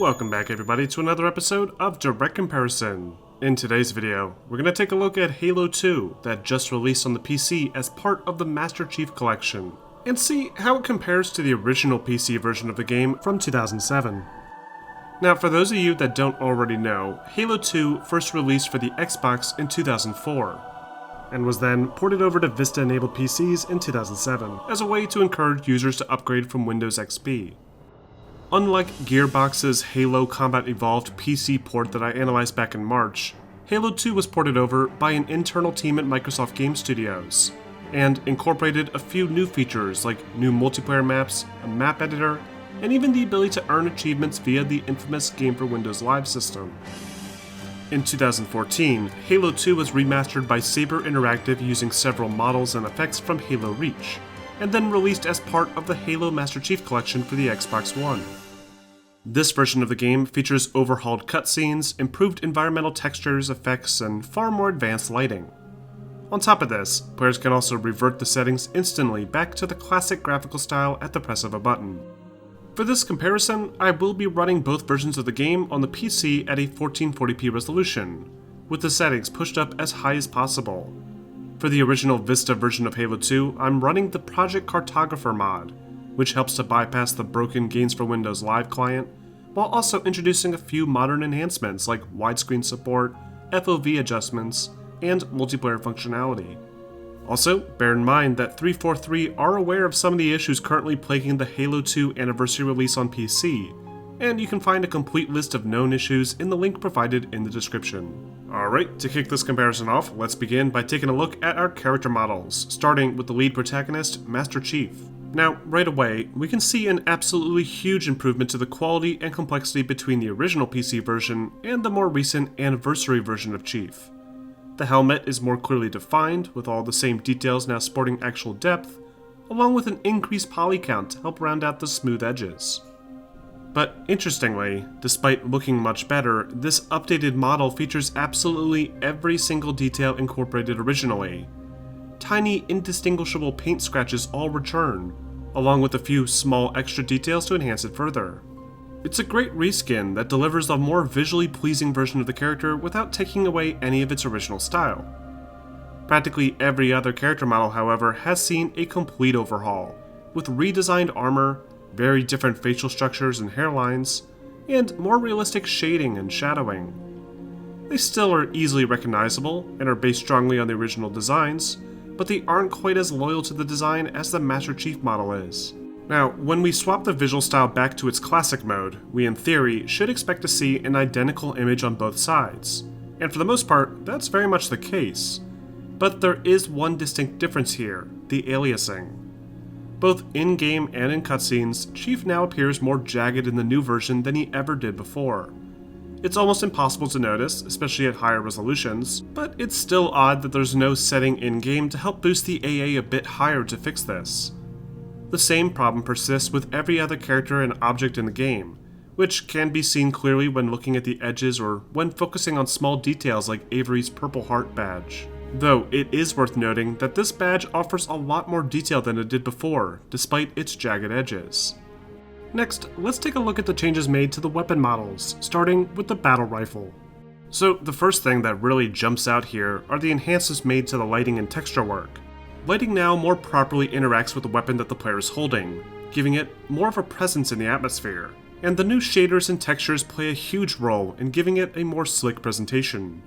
Welcome back everybody to another episode of Direct Comparison. In today's video, we're going to take a look at Halo 2 that just released on the PC as part of the Master Chief Collection, and see how it compares to the original PC version of the game from 2007. Now for those of you that don't already know, Halo 2 first released for the Xbox in 2004, and was then ported over to Vista-enabled PCs in 2007 as a way to encourage users to upgrade from Windows XP. Unlike Gearbox's Halo Combat Evolved PC port that I analyzed back in March, Halo 2 was ported over by an internal team at Microsoft Game Studios, and incorporated a few new features like new multiplayer maps, a map editor, and even the ability to earn achievements via the infamous Game for Windows Live system. In 2014, Halo 2 was remastered by Saber Interactive using several models and effects from Halo Reach, and then released as part of the Halo Master Chief Collection for the Xbox One. This version of the game features overhauled cutscenes, improved environmental textures, effects, and far more advanced lighting. On top of this, players can also revert the settings instantly back to the classic graphical style at the press of a button. For this comparison, I will be running both versions of the game on the PC at a 1440p resolution, with the settings pushed up as high as possible. For the original Vista version of Halo 2, I'm running the Project Cartographer mod, which helps to bypass the broken Games for Windows Live client, while also introducing a few modern enhancements like widescreen support, FOV adjustments, and multiplayer functionality. Also, bear in mind that 343 are aware of some of the issues currently plaguing the Halo 2 anniversary release on PC, and you can find a complete list of known issues in the link provided in the description. Alright, to kick this comparison off, let's begin by taking a look at our character models, starting with the lead protagonist, Master Chief. Now, right away, we can see an absolutely huge improvement to the quality and complexity between the original PC version and the more recent anniversary version of Chief. The helmet is more clearly defined, with all the same details now sporting actual depth, along with an increased poly count to help round out the smooth edges. But interestingly, despite looking much better, this updated model features absolutely every single detail incorporated originally. Tiny, indistinguishable paint scratches all return, along with a few small extra details to enhance it further. It's a great reskin that delivers a more visually pleasing version of the character without taking away any of its original style. Practically every other character model, however, has seen a complete overhaul, with redesigned armor, very different facial structures and hairlines, and more realistic shading and shadowing. They still are easily recognizable and are based strongly on the original designs, but they aren't quite as loyal to the design as the Master Chief model is. Now, when we swap the visual style back to its classic mode, we in theory should expect to see an identical image on both sides, and for the most part, that's very much the case. But there is one distinct difference here, the aliasing. Both in-game and in cutscenes, Chief now appears more jagged in the new version than he ever did before. It's almost impossible to notice, especially at higher resolutions, but it's still odd that there's no setting in-game to help boost the AA a bit higher to fix this. The same problem persists with every other character and object in the game, which can be seen clearly when looking at the edges or when focusing on small details like Avery's Purple Heart badge. Though it is worth noting that this badge offers a lot more detail than it did before, despite its jagged edges. Next, let's take a look at the changes made to the weapon models, starting with the battle rifle. So the first thing that really jumps out here are the enhancements made to the lighting and texture work. Lighting now more properly interacts with the weapon that the player is holding, giving it more of a presence in the atmosphere, and the new shaders and textures play a huge role in giving it a more slick presentation.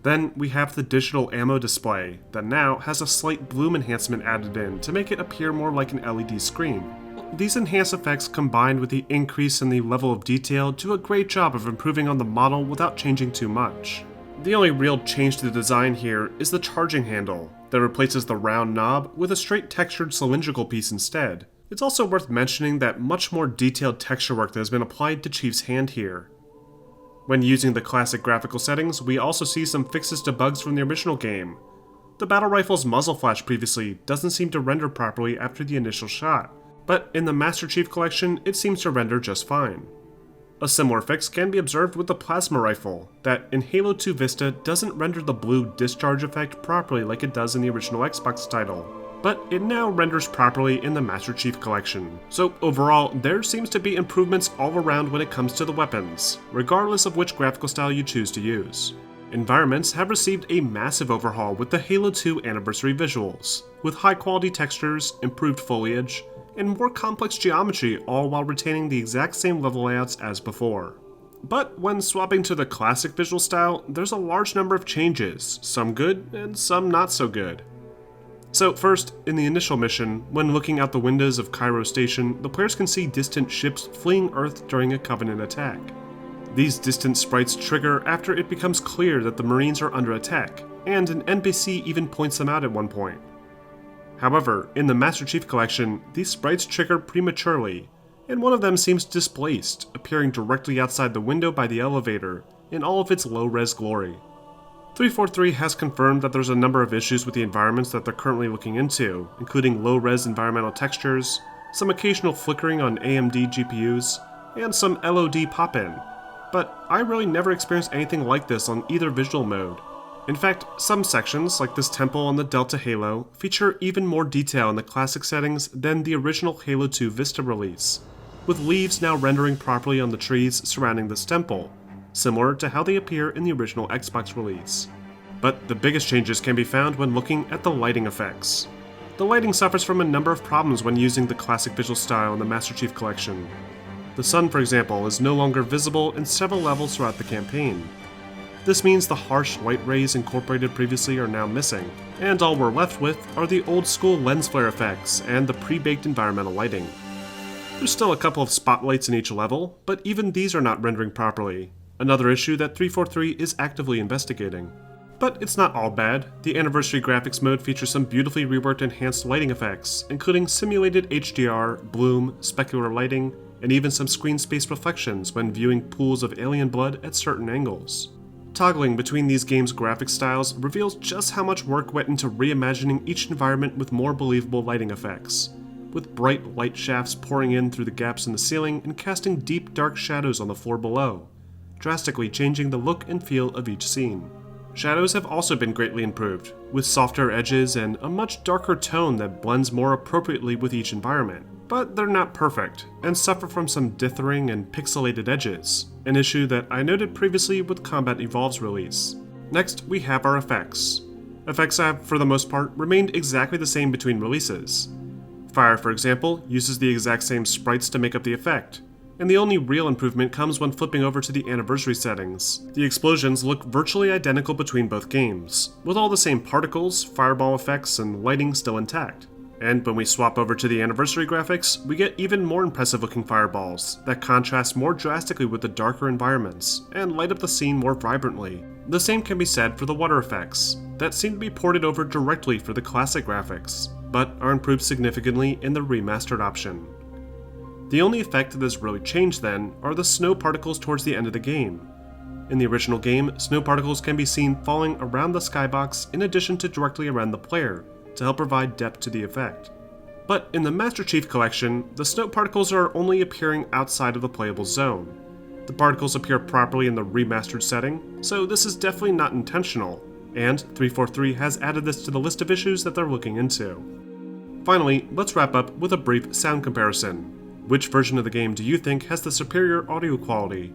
Then we have the digital ammo display that now has a slight bloom enhancement added in to make it appear more like an LED screen. These enhanced effects combined with the increase in the level of detail do a great job of improving on the model without changing too much. The only real change to the design here is the charging handle that replaces the round knob with a straight textured cylindrical piece instead. It's also worth mentioning that much more detailed texture work that has been applied to Chief's hand here. When using the classic graphical settings, we also see some fixes to bugs from the original game. The battle rifle's muzzle flash previously doesn't seem to render properly after the initial shot, but in the Master Chief Collection, it seems to render just fine. A similar fix can be observed with the plasma rifle, that in Halo 2 Vista doesn't render the blue discharge effect properly like it does in the original Xbox title. but it now renders properly in the Master Chief Collection. So overall, there seems to be improvements all around when it comes to the weapons, regardless of which graphical style you choose to use. Environments have received a massive overhaul with the Halo 2 anniversary visuals, with high quality textures, improved foliage, and more complex geometry, all while retaining the exact same level layouts as before. But when swapping to the classic visual style, there's a large number of changes, some good and some not so good. So first, in the initial mission, when looking out the windows of Cairo Station, the players can see distant ships fleeing Earth during a Covenant attack. These distant sprites trigger after it becomes clear that the Marines are under attack, and an NPC even points them out at one point. However, in the Master Chief Collection, these sprites trigger prematurely, and one of them seems displaced, appearing directly outside the window by the elevator, in all of its low-res glory. 343 has confirmed that there's a number of issues with the environments that they're currently looking into, including low-res environmental textures, some occasional flickering on AMD GPUs, and some LOD pop-in. But I really never experienced anything like this on either visual mode. In fact, some sections, like this temple on the Delta Halo, feature even more detail in the classic settings than the original Halo 2 Vista release, with leaves now rendering properly on the trees surrounding this temple, similar to how they appear in the original Xbox release. But the biggest changes can be found when looking at the lighting effects. The lighting suffers from a number of problems when using the classic visual style in the Master Chief Collection. The sun, for example, is no longer visible in several levels throughout the campaign. This means the harsh light rays incorporated previously are now missing, and all we're left with are the old school lens flare effects and the pre-baked environmental lighting. There's still a couple of spotlights in each level, but even these are not rendering properly, another issue that 343 is actively investigating. But it's not all bad. The Anniversary Graphics mode features some beautifully reworked enhanced lighting effects, including simulated HDR, bloom, specular lighting, and even some screen space reflections when viewing pools of alien blood at certain angles. Toggling between these games' graphic styles reveals just how much work went into reimagining each environment with more believable lighting effects, with bright light shafts pouring in through the gaps in the ceiling and casting deep dark shadows on the floor below, drastically changing the look and feel of each scene. Shadows have also been greatly improved, with softer edges and a much darker tone that blends more appropriately with each environment. But they're not perfect, and suffer from some dithering and pixelated edges, an issue that I noted previously with Combat Evolved's release. Next, we have our effects. Effects have, for the most part, remained exactly the same between releases. Fire, for example, uses the exact same sprites to make up the effect, and the only real improvement comes when flipping over to the anniversary settings. The explosions look virtually identical between both games, with all the same particles, fireball effects, and lighting still intact. And when we swap over to the anniversary graphics, we get even more impressive looking fireballs that contrast more drastically with the darker environments and light up the scene more vibrantly. The same can be said for the water effects, that seem to be ported over directly for the classic graphics, but are improved significantly in the remastered option. The only effect that has really changed then are the snow particles towards the end of the game. In the original game, snow particles can be seen falling around the skybox in addition to directly around the player, to help provide depth to the effect. But in the Master Chief Collection, the snow particles are only appearing outside of the playable zone. The particles appear properly in the remastered setting, so this is definitely not intentional, and 343 has added this to the list of issues that they're looking into. Finally, let's wrap up with a brief sound comparison. Which version of the game do you think has the superior audio quality?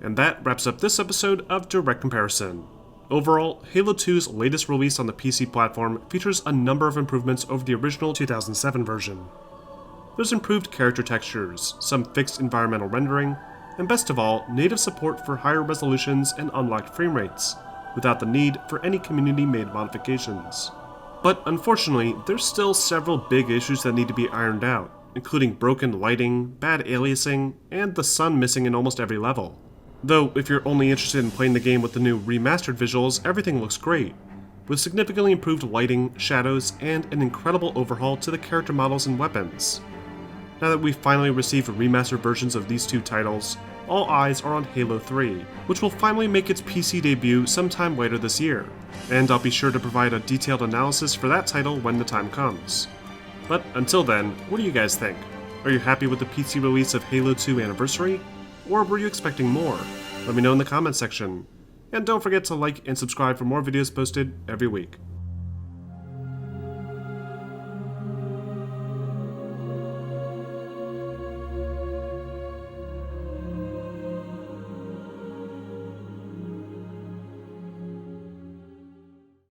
And that wraps up this episode of Direct Comparison. Overall, Halo 2's latest release on the PC platform features a number of improvements over the original 2007 version. There's improved character textures, some fixed environmental rendering, and best of all, native support for higher resolutions and unlocked frame rates, without the need for any community-made modifications. But unfortunately, there's still several big issues that need to be ironed out, including broken lighting, bad aliasing, and the sun missing in almost every level. Though, if you're only interested in playing the game with the new remastered visuals, everything looks great, with significantly improved lighting, shadows, and an incredible overhaul to the character models and weapons. Now that we've finally received remastered versions of these two titles, all eyes are on Halo 3, which will finally make its PC debut sometime later this year, and I'll be sure to provide a detailed analysis for that title when the time comes. But until then, what do you guys think? Are you happy with the PC release of Halo 2 Anniversary? Or were you expecting more? Let me know in the comments section. And don't forget to like and subscribe for more videos posted every week.